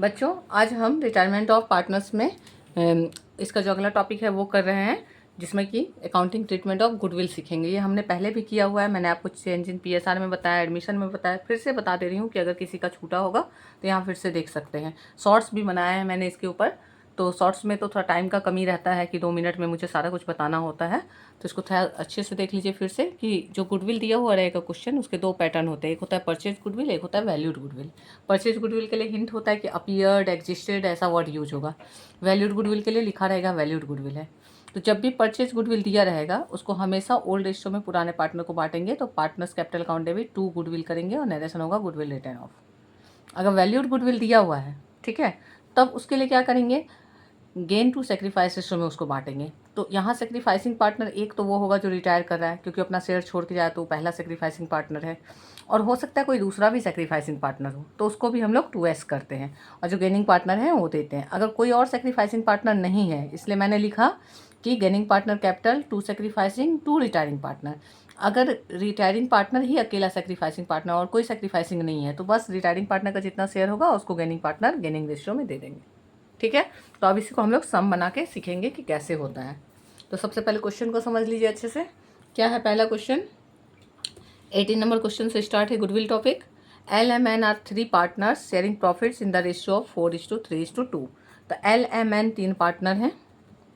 बच्चों, आज हम रिटायरमेंट ऑफ पार्टनर्स में इसका जो अगला टॉपिक है वो कर रहे हैं, जिसमें कि अकाउंटिंग ट्रीटमेंट ऑफ गुडविल सीखेंगे। ये हमने पहले भी किया हुआ है, मैंने आपको चेंज इन पीएसआर में बताया, एडमिशन में बताया, फिर से बता दे रही हूँ कि अगर किसी का छूटा होगा तो यहाँ फिर से देख सकते हैं। शॉर्ट्स भी बनाया है मैंने इसके ऊपर, तो शॉर्ट्स में तो थोड़ा टाइम का कमी रहता है कि 2 मिनट में मुझे सारा कुछ बताना होता है, तो इसको थोड़ा अच्छे से देख लीजिए फिर से कि जो गुडविल दिया हुआ रहेगा क्वेश्चन, उसके 2 पैटर्न होते हैं। एक होता है परचेज गुडविल, एक होता है वैल्यूड गुडविल। परचेज गुडविल के लिए हिंट होता है कि अपीयर्ड, एग्जिस्टेड, ऐसा वर्ड यूज होगा। वैल्यूड गुडविल के लिए लिखा रहेगा वैल्यूड गुडविल है। तो जब भी परचेज गुडविल दिया रहेगा उसको हमेशा ओल्ड रेशियो में पुराने पार्टनर को बांटेंगे, तो partners capital account debit 2 goodwill करेंगे और नरेशन होगा गुडविल रिटर्न ऑफ। अगर वैल्यूड गुडविल दिया हुआ है, ठीक है, तब उसके लिए क्या करेंगे, गेन टू सेक्रीफाइस रेशियो में उसको बांटेंगे। तो यहाँ सेक्रीफाइसिंग पार्टनर एक तो वो होगा जो रिटायर कर रहा है, क्योंकि अपना शेयर छोड़ के जाए तो वो पहला सेक्रीफाइसिंग पार्टनर है, और हो सकता है कोई दूसरा भी सेक्रीफाइसिंग पार्टनर हो, तो उसको भी हम लोग 2S करते हैं, और जो गेनिंग पार्टनर है वो देते हैं। अगर कोई और सेक्रीफाइसिंग पार्टनर नहीं है, इसलिए मैंने लिखा कि gaining partner capital 2 sacrificing 2 retiring partner. अगर रिटायरिंग पार्टनर ही अकेला सेक्रीफाइसिंग पार्टनर और कोई सेक्रीफाइसिंग नहीं है, तो बस रिटायरिंग पार्टनर का जितना शेयर होगा उसको गेनिंग पार्टनर गेनिंग रेशियो में दे देंगे। ठीक है, तो अब इसी को हम लोग सम बना के सीखेंगे कि कैसे होता है। तो सबसे पहले क्वेश्चन को समझ लीजिए अच्छे से। क्या है पहला क्वेश्चन? 18 नंबर क्वेश्चन से स्टार्ट है goodwill topic. LMN are 3 partners sharing profits in the ratio of 4:3:2। तो LMN 3 पार्टनर हैं।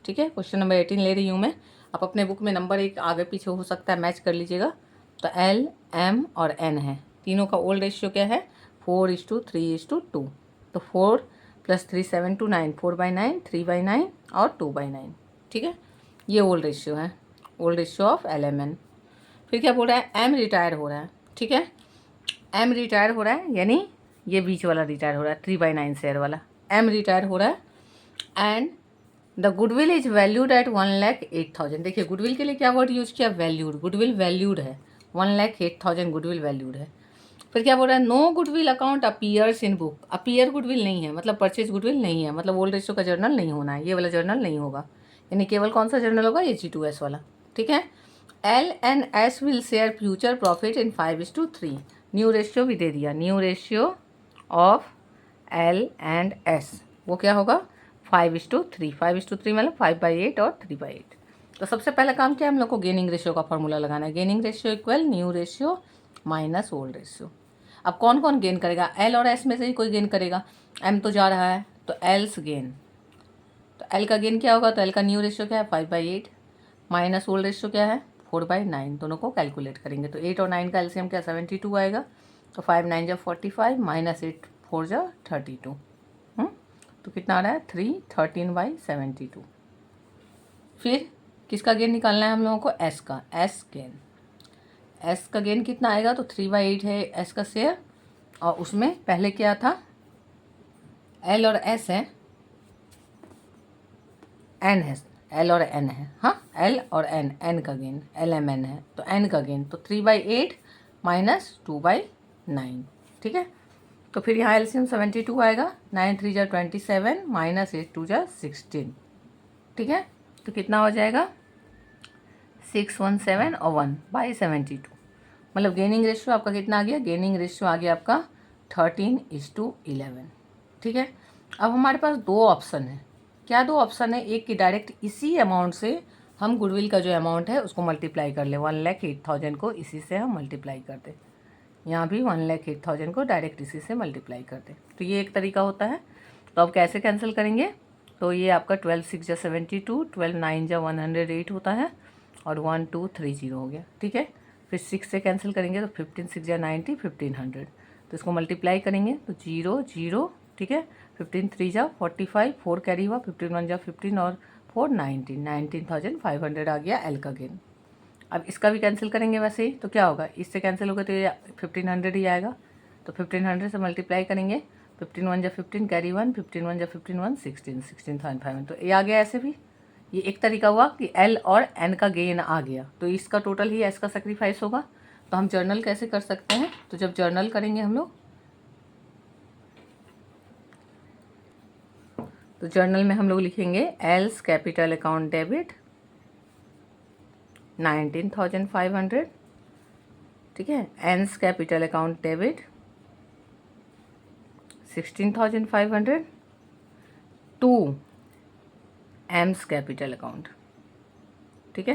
ठीक है, क्वेश्चन नंबर 18 ले रही हूँ मैं। आप अपने बुक में नंबर एक आगे पीछे हो सकता है, मैच कर लीजिएगा। तो L, M और N है। तीनों का ओल्ड रेशियो क्या है? 4:3:2। तो 4 + 3 7 to 9, 4/9, 3/9 और 2/9। ठीक है, ये ओल्ड रेशियो है, ओल्ड रेशियो ऑफ LMN। फिर क्या बोल रहा है? M रिटायर हो रहा है। ठीक है, M रिटायर हो रहा है, यानी ये बीच वाला रिटायर हो रहा है, 3/9 शेयर वाला M रिटायर हो रहा है। And the goodwill is valued at 1,08,000। देखिए गुडविल के लिए क्या वर्ड यूज किया? वैल्यूड। गुडविल वैल्यूड है, 1,08,000 गुडविल वैल्यूड है। फिर क्या बोल रहा है? No goodwill account appears in book. Appear goodwill नहीं है, मतलब परचेज गुडविल नहीं है, मतलब ओल्ड रेशियो का जर्नल नहीं होना है, ये वाला जर्नल नहीं होगा। यानी केवल कौन सा जर्नल होगा? ये G2S वाला। ठीक है, L&S will share future profit in 5:3। New ratio भी दे दिया, न्यू रेशियो ऑफ L&S वो क्या होगा? 5:3। 5:3 मतलब 5/8 और 3/8। तो सबसे पहला काम क्या है? हम लोग को गेनिंग रेशियो का फॉर्मूला लगाना है। Gaining ratio equal new ratio minus old ratio. अब कौन कौन गेन करेगा? एल और एस में से ही कोई गेन करेगा। एम तो जा रहा है, तो एल्स गेन। तो एल का गेन क्या होगा? तो एल का न्यू रेशियो क्या है? 5/8 माइनस ओल्ड रेशियो क्या है? 4/9। दोनों को कैलकुलेट करेंगे तो 8 और 9 का एलसीएम क्या? 72 आएगा। तो 5 9 जा 45 माइनस 8 4 जा 32। तो कितना आ रहा है? 313/72। फिर किसका गेन निकालना है हम लोगों को? एस का। एस गेन, एस का गेन कितना आएगा? तो 3/8 है एस का शेयर, और उसमें पहले क्या था? एल और एस है, एन है, एल और एन है। हाँ, एल और एन, एन का गेन, LMN है, तो एन का गेन तो 3/8 माइनस 2/9। ठीक है, तो फिर यहाँ एलसीएम 72 आएगा। 9 3 जा 27 माइनस 8 2 जा 16। ठीक है, तो कितना हो जाएगा? 617 और 1/72। मतलब गेनिंग रेशियो आपका कितना आ गया? गेनिंग रेशियो आ गया आपका 13:11। ठीक है, अब हमारे पास 2 ऑप्शन है। क्या 2 ऑप्शन है? एक कि डायरेक्ट इसी अमाउंट से हम गुडविल का जो अमाउंट है उसको मल्टीप्लाई कर ले, 1,08,000 को इसी से हम मल्टीप्लाई कर दें। यहाँ भी 1,08,000 को डायरेक्ट इसी से मल्टीप्लाई कर दें, तो ये एक तरीका होता है। तो अब कैसे कैंसिल करेंगे? तो ये आपका 12 6 जा 72, 12 9 जा 108 होता है, और 1230 हो गया। ठीक है, फिर 6 से कैंसिल करेंगे तो 15 6 जा 90, 1500। तो इसको मल्टीप्लाई करेंगे तो 0 0। ठीक है, 15 3 जा 45, 4 कैरी हुआ, 15 1 जा 15 और 4 19,500 आ गया एल का गेन। अब इसका भी कैंसिल करेंगे वैसे ही, तो क्या होगा? इससे कैंसिल होगा तो ये 1500 ही आएगा। तो 1500 से मल्टीप्लाई करेंगे, 15 1 जा 15 कैरी 1, 15 1 जा 15 1 16, 16,500। तो ये आ गया ऐसे भी। ये एक तरीका हुआ कि एल और एन का गेन आ गया, तो इसका टोटल ही एस का सेक्रीफाइस होगा। तो हम जर्नल कैसे कर सकते हैं? तो जब जर्नल करेंगे हम लोग, तो जर्नल में हम लोग लिखेंगे एल्स कैपिटल अकाउंट डेबिट 19,500। ठीक है, N's capital account debit 16,500 to M's capital account. ठीक है,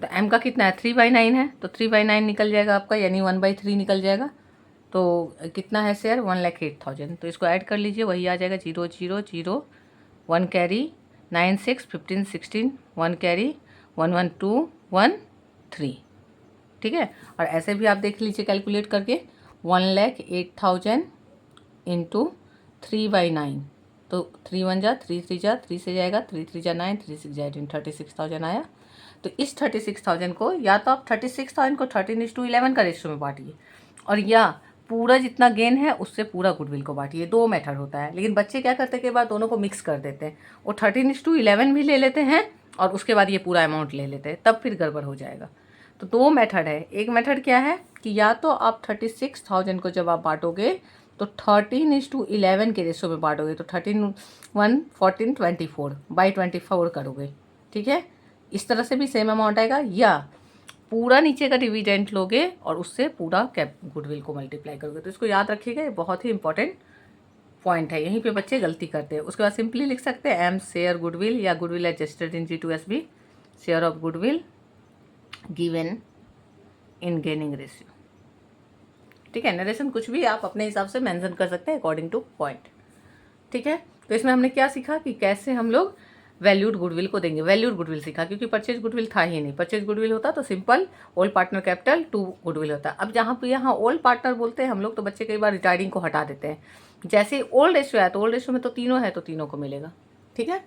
तो एम का कितना है 3/9 है, तो 3/9 निकल जाएगा आपका, यानी 1/3 निकल जाएगा। तो कितना है शेयर 1,08,000, तो इसको ऐड कर लीजिए, वही आ जाएगा 0 0 0 1 कैरी 9 6 15 16 1 कैरी 1 1 2 1 3। ठीक है, और ऐसे भी आप देख लीजिए कैलकुलेट करके 1,08,000 इंटू 3/9, तो 3 1 जा 3 3 जा 3 से जाएगा 3 3 जा 9 3 6 जा 18 36,000 आया। तो इस 36,000 को या तो आप 36,000 को 13:11 का रेशियो में बांटिए, और या पूरा जितना गेन है उससे पूरा गुडविल को बांटिए। दो मेथड होता है, लेकिन बच्चे क्या करते हैं के बाद दोनों को मिक्स कर देते हैं, वो 13:11 भी ले लेते हैं और उसके बाद ये पूरा अमाउंट ले लेते हैं, तब फिर गड़बड़ हो जाएगा। तो दो मेथड है, एक मेथड क्या है कि या तो आप 36,000 को जब आप बांटोगे तो 13:11 के रेशियो में बांटोगे, तो 13 1 14 24 बाई 24 करोगे। ठीक है, इस तरह से भी सेम अमाउंट आएगा, या पूरा नीचे का डिविडेंड लोगे और उससे पूरा कैप गुडविल को मल्टीप्लाई करोगे। तो इसको याद रखिएगा, ये बहुत ही इंपॉर्टेंट पॉइंट है, यहीं पे बच्चे गलती करते हैं। उसके बाद सिंपली लिख सकते हैं एम शेयर गुडविल या goodwill adjusted in G2SB, share of goodwill given in gaining ratio. ठीक है, नरेशन कुछ भी आप अपने हिसाब से मेंशन कर सकते हैं अकॉर्डिंग टू पॉइंट। ठीक है, तो इसमें हमने क्या सीखा कि कैसे हम लोग वैल्यूड गुडविल को देंगे। वैल्यूड गुडविल सीखा, क्योंकि परचेज गुडविल था ही नहीं। परचेज गुडविल होता तो simple old partner capital to goodwill होता। अब जहाँ पे यहाँ ओल्ड पार्टनर बोलते हैं हम लोग, तो बच्चे कई बार रिटायरिंग को हटा देते हैं। जैसे ही ओल्ड रेशियो है तो ओल्ड रेशियो में तो तीनों है, तो तीनों को मिलेगा। ठीक है,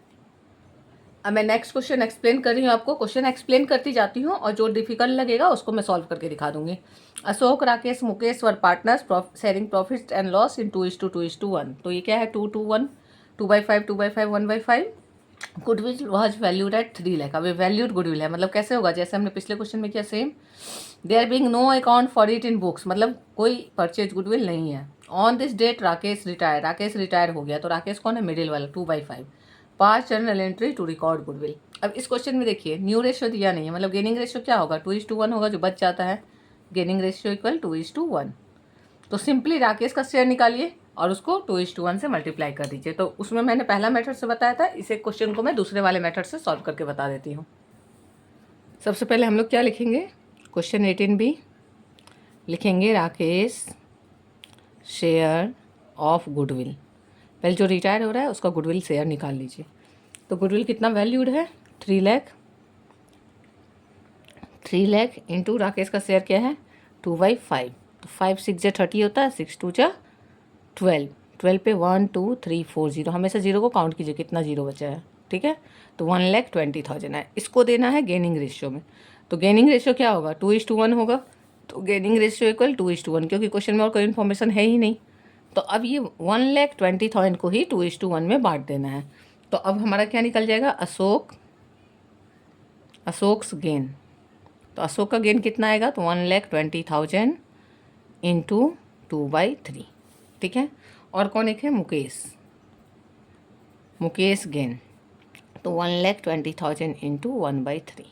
अब मैं नेक्स्ट क्वेश्चन एक्सप्लेन कर रही हूँ आपको। क्वेश्चन एक्सप्लेन करती जाती हूँ और जो डिफिकल्ट लगेगा उसको मैं सॉल्व करके दिखा दूंगी। अशोक राकेश मुकेश वर partners sharing profit and loss in 2:2:1। तो ये क्या है 2:1 2/5 2/5 1/5। Goodwill was valued at 3 lakh. अब ये वैल्यूड गुडविल है, मतलब कैसे होगा, जैसे हमने पिछले क्वेश्चन में किया same. There being no account for it in books, मतलब कोई परचेज गुडविल नहीं है। On this date Rakesh retire, Rakesh retire हो गया, तो राकेश कौन है मिडिल वाला 2/5। पास journal entry to record goodwill. अब इस क्वेश्चन में देखिए न्यू रेशियो दिया नहीं है, मतलब गेनिंग रेशियो क्या होगा 2:1 होगा, जो बच जाता है गेनिंग रेशियो इक्वल 2:1। तो सिंपली राकेश का शेयर निकालिए और उसको 2:1 से मल्टीप्लाई कर दीजिए। तो उसमें मैंने पहला मेथड से बताया था, इसे क्वेश्चन को मैं दूसरे वाले मेथड से सॉल्व करके बता देती हूँ। सबसे पहले हम लोग क्या लिखेंगे, क्वेश्चन 18B लिखेंगे राकेश शेयर ऑफ गुडविल। पहले जो रिटायर हो रहा है उसका गुडविल शेयर निकाल लीजिए। तो गुडविल कितना वैल्यूड है 3 लाख। 3 लाख इंटू राकेश का शेयर क्या है 2/5। तो 5 6 जा 30 होता है, 6 2 जा 12। 12 पे 1 2 3 4 0, हमेशा जीरो को काउंट कीजिए कितना जीरो बचा है। ठीक है, तो 1,20,000 है। इसको देना है गेनिंग रेशियो में। तो गेनिंग रेशियो क्या होगा 2:1 होगा। तो गेनिंग रेशियो इक्वल 2:1, क्योंकि क्वेश्चन में और कोई इन्फॉर्मेशन है ही नहीं। तो अब ये 1,20,000 को ही 2:1 में बांट देना है। तो अब हमारा क्या निकल जाएगा अशोक्स गेन। तो अशोक का गेन कितना आएगा, तो 1,20,000 इंटू 2/3। ठीक है, और कौन एक है मुकेश गेन, तो 1,20,000 इंटू 1/3।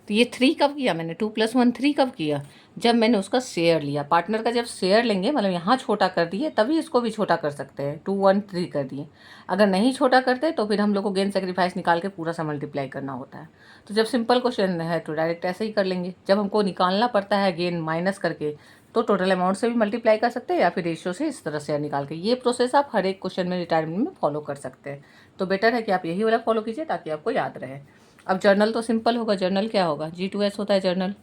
तो ये 3 कब किया मैंने, 2 + 1 3 कब किया, जब मैंने उसका शेयर लिया। पार्टनर का जब शेयर लेंगे, मतलब यहाँ छोटा कर दिए, तभी इसको भी छोटा कर सकते हैं। 2 1 3 कर दिए। अगर नहीं छोटा करते तो फिर हम लोग को गेन सेक्रीफाइस निकाल के पूरा सा मल्टीप्लाई करना होता है। तो जब सिंपल क्वेश्चन है तो डायरेक्ट ऐसे ही कर लेंगे। जब हमको निकालना पड़ता है गेन माइनस करके, तो टोटल अमाउंट से भी मल्टीप्लाई कर सकते हैं, या फिर रेशियो से इस तरह शेयर निकाल के। ये प्रोसेस आप हर एक क्वेश्चन में रिटायरमेंट में फॉलो कर सकते हैं। तो बेटर है कि आप यही वाला फॉलो कीजिए ताकि आपको याद रहे। अब जर्नल तो सिंपल होगा, जर्नल क्या होगा G2S होता है जर्नल।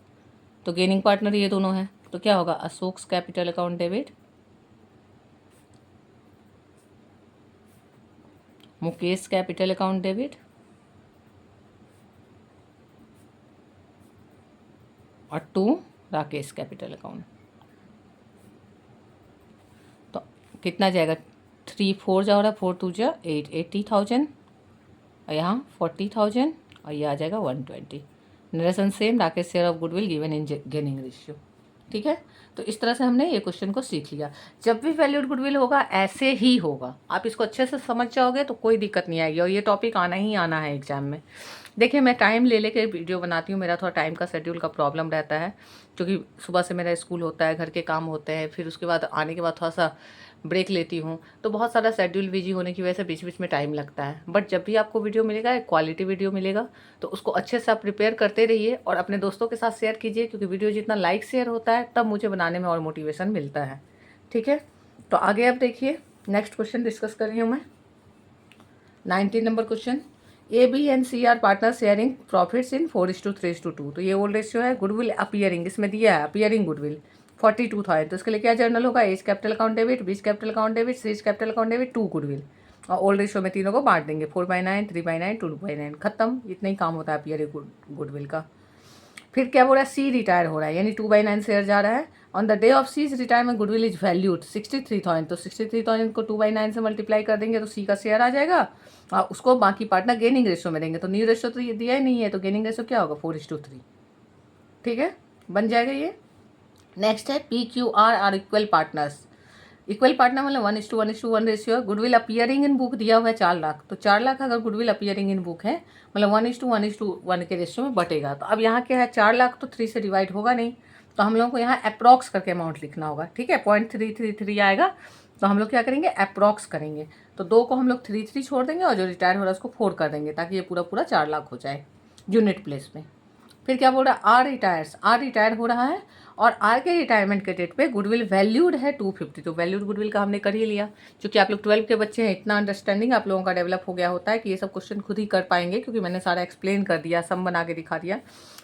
तो गेनिंग पार्टनर ये दोनों हैं, तो क्या होगा Ashok's capital account debit, Mukesh capital account debit, और 2 राकेश कैपिटल अकाउंट। तो कितना जाएगा 3 4 जा हो रहा है, 4 2 जा 8 80,000, और यहाँ 40,000, और ये आ जाएगा 120। Narration same, Rakesh share of goodwill given in gaining ratio. ठीक है, तो इस तरह से हमने ये क्वेश्चन को सीख लिया। जब भी वैल्यूड गुडविल होगा ऐसे ही होगा, आप इसको अच्छे से समझ जाओगे तो कोई दिक्कत नहीं आएगी, और ये टॉपिक आना ही आना है एग्जाम में। देखिए मैं टाइम ले लेके वीडियो बनाती हूँ, मेरा थोड़ा टाइम का शेड्यूल का प्रॉब्लम रहता है, क्योंकि सुबह से मेरा स्कूल होता है, घर के काम होते हैं, फिर उसके बाद आने के बाद थोड़ा सा ब्रेक लेती हूँ, तो बहुत सारा शेड्यूल बिजी होने की वजह से बीच बीच में टाइम लगता है। बट जब भी आपको वीडियो मिलेगा, एक क्वालिटी वीडियो मिलेगा, तो उसको अच्छे से आप प्रिपेयर करते रहिए और अपने दोस्तों के साथ शेयर कीजिए, क्योंकि वीडियो जितना लाइक शेयर होता है तब मुझे बनाने में और मोटिवेशन मिलता है। ठीक है, तो आगे आप देखिए, नेक्स्ट क्वेश्चन डिस्कस कर रही हूँ मैं। 19 number question, A B and C are partner sharing profits in 4:3:2। तो ये ओल्ड रेशियो है। गुडविल अपीयरिंग, इसमें दिया है अपीयरिंग गुडविल 42,000, तो इसके लिए क्या जर्नल होगा, A's capital account debit, B's capital account debit, C's capital account debit, 2 goodwill. और ओल्ड रेशियो में तीनों को बांट देंगे, 4/9, 3/9, 2/9, खत्म। इतना ही काम होता है अपीयरिंग गुडविल का। फिर क्या बोल रहा है, सी रिटायर हो रहा है, यानी 2/9 शेयर जा रहा है। On the day of C's retirement goodwill is valued 63,000, तो 63,000 को 2/9 से मल्टीप्लाई कर देंगे तो सी का शेयर आ जाएगा और उसको बाकी पार्टनर गेनिंग रेशियो में देंगे। तो न्यू रेशियो तो ये दिया ही नहीं है, तो गेनिंग रेशियो क्या होगा, 4:3। ठीक है, बन जाएगा ये। नेक्स्ट है P Q R are equal partners. Equal partner मतलब 1:1:1 रेशियो है। गुडविल अपीयरिंग इन बुक दिया हुआ है 4 लाख, तो 4 लाख अगर गुडविल अपीयरिंग इन बुक है मतलब 1:1:1 के रेशियो में बटेगा। तो अब यहाँ क्या है, 4 लाख तो 3 से डिवाइड होगा नहीं, तो हम लोगों को यहाँ अप्रॉक्स करके अमाउंट लिखना होगा। ठीक है, 0.333 आएगा, तो हम लोग क्या करेंगे, अप्रॉक्स करेंगे। तो 2 को हम लोग 3 छोड़ देंगे और जो रिटायर हो रहा है उसको 4 कर देंगे, ताकि ये पूरा पूरा 4 लाख हो जाए यूनिट प्लेस में। फिर क्या बोल रहा है, आर रिटायर्स, आर रिटायर हो रहा है और आर के रिटायरमेंट के डेट पे गुडविल वैल्यूड है 250। तो वैल्यूड गुडविल का हमने कर ही लिया, क्योंकि आप लोग 12 के बच्चे हैं, इतना अंडरस्टैंडिंग आप लोगों का डेवलप हो गया होता है कि ये सब क्वेश्चन खुद ही कर पाएंगे, क्योंकि मैंने सारा एक्सप्लेन कर दिया, सम बना के दिखा दिया।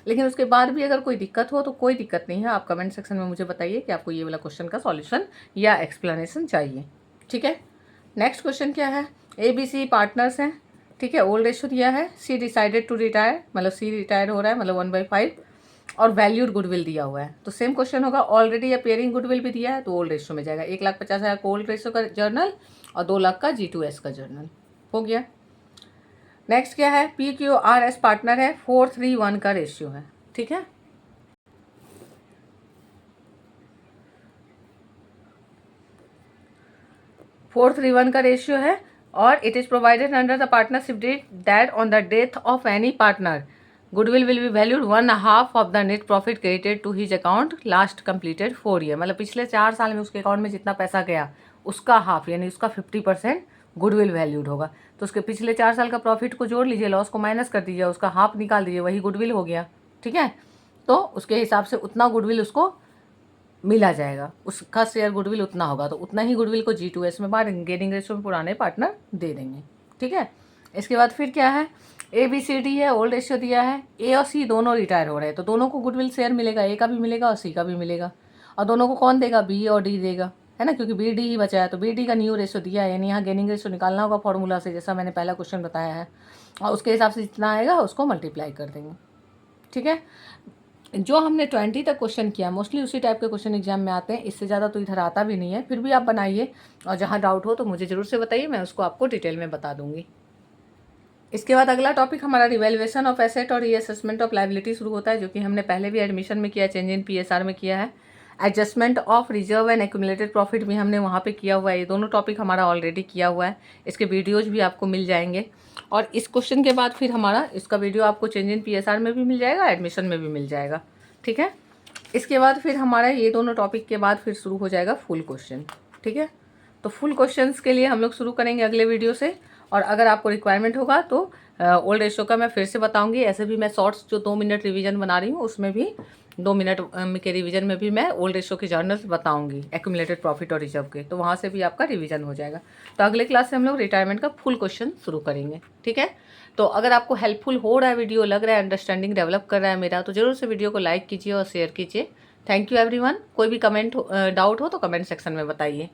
लेकिन उसके बाद भी अगर कोई दिक्कत हो तो कोई दिक्कत नहीं है, आप कमेंट सेक्शन में मुझे बताइए कि आपको ये वाला क्वेश्चन का सॉल्यूशन या एक्सप्लेनेशन चाहिए। ठीक है, नेक्स्ट क्वेश्चन क्या है, ए बी सी पार्टनर्स हैं। ठीक है, ओल्ड रेशियो दिया है, सी डिसाइडेड टू रिटायर, मतलब सी रिटायर हो रहा है, मतलब 1/5, और वैल्यूड गुडविल दिया हुआ है। तो सेम क्वेश्चन होगा, ऑलरेडी अपेयरिंग गुडविल भी दिया है, तो ओल्ड रेशियो में जाएगा। 1,50,000 का ओल्ड रेशियो का जर्नल और 2 लाख का G2S का जर्नल हो गया। नेक्स्ट क्या है, P Q R S partner है, 4:3:1 का रेशियो है। ठीक है, फोर थ्री वन का रेशियो है और it is provided under the partnership deed that on the death of any partner goodwill will be valued 1/2 of the net profit credited to his account last completed 4 year. मतलब पिछले 4 साल में उसके account में जितना पैसा गया उसका हाफ, यानी उसका 50% गुडविल वैल्यूड होगा। तो उसके पिछले 4 साल का प्रॉफिट को जोड़ लीजिए, लॉस को माइनस कर दीजिए, उसका हाफ निकाल दीजिए, वही गुडविल हो गया। ठीक है, तो उसके हिसाब से उतना गुडविल उसको मिला जाएगा, उसका शेयर गुडविल उतना होगा, तो उतना ही गुडविल को G2S में बांट, गेनिंग रेशियो में पुराने पार्टनर दे देंगे। ठीक है, इसके बाद फिर क्या है, ABCD है, ओल्ड रेशियो दिया है, ए और सी दोनों रिटायर हो रहे हैं, तो दोनों को गुडविल शेयर मिलेगा, ए का भी मिलेगा और सी का भी मिलेगा। और दोनों को कौन देगा, बी और डी देगा, है ना, क्योंकि BD ही बचा है। तो BD का न्यू रेशियो दिया है, यानी यहाँ गेनिंग रेशियो निकालना होगा फॉर्मूला से, जैसा मैंने पहला क्वेश्चन बताया है, और उसके हिसाब से जितना आएगा उसको मल्टीप्लाई कर देंगे। ठीक है, जो हमने 20 तक क्वेश्चन किया मोस्टली उसी टाइप के क्वेश्चन एग्जाम में आते हैं, इससे ज़्यादा तो इधर आता भी नहीं है। फिर भी आप बनाइए और जहाँ डाउट हो तो मुझे ज़रूर से बताइए, मैं उसको आपको डिटेल में बता दूंगी। इसके बाद अगला टॉपिक हमारा रिवैल्यूएशन ऑफ एसेट और रीअसेसमेंट ऑफ लायबिलिटी शुरू होता है, जो कि हमने पहले भी एडमिशन में किया, चेंज इन PSR में किया है। Adjustment of reserve and accumulated profit भी हमने वहाँ पे किया हुआ है। ये दोनों टॉपिक हमारा ऑलरेडी किया हुआ है, इसके वीडियोज़ भी आपको मिल जाएंगे। और इस क्वेश्चन के बाद फिर हमारा इसका वीडियो आपको चेंज इन PSR में भी मिल जाएगा, एडमिशन में भी मिल जाएगा। ठीक है, इसके बाद फिर हमारा ये दोनों टॉपिक के बाद फिर शुरू हो जाएगा फुल क्वेश्चन। ठीक है, तो फुल क्वेश्चंस के लिए हम लोग शुरू करेंगे अगले वीडियो से। और अगर आपको रिक्वायरमेंट होगा तो ओल्ड रेशियो का मैं फिर से बताऊंगी। ऐसे भी मैं शॉर्ट्स जो 2 मिनट रिवीजन बना रही हूँ उसमें भी 2 मिनट के रिवीजन में भी मैं ओल्ड रेशियो के जर्नल्स बताऊंगी, एक्यूमुलेटेड प्रॉफिट और रिजर्व के, तो वहाँ से भी आपका रिवीजन हो जाएगा। तो अगले क्लास से हम लोग रिटायरमेंट का फुल क्वेश्चन शुरू करेंगे। ठीक है, तो अगर आपको हेल्पफुल हो रहा है वीडियो, लग रहा है अंडरस्टैंडिंग डेवलप कर रहा है मेरा, तो जरूर से वीडियो को लाइक कीजिए और शेयर कीजिए। Thank you everyone. कोई भी कमेंट डाउट हो तो कमेंट सेक्शन में बताइए।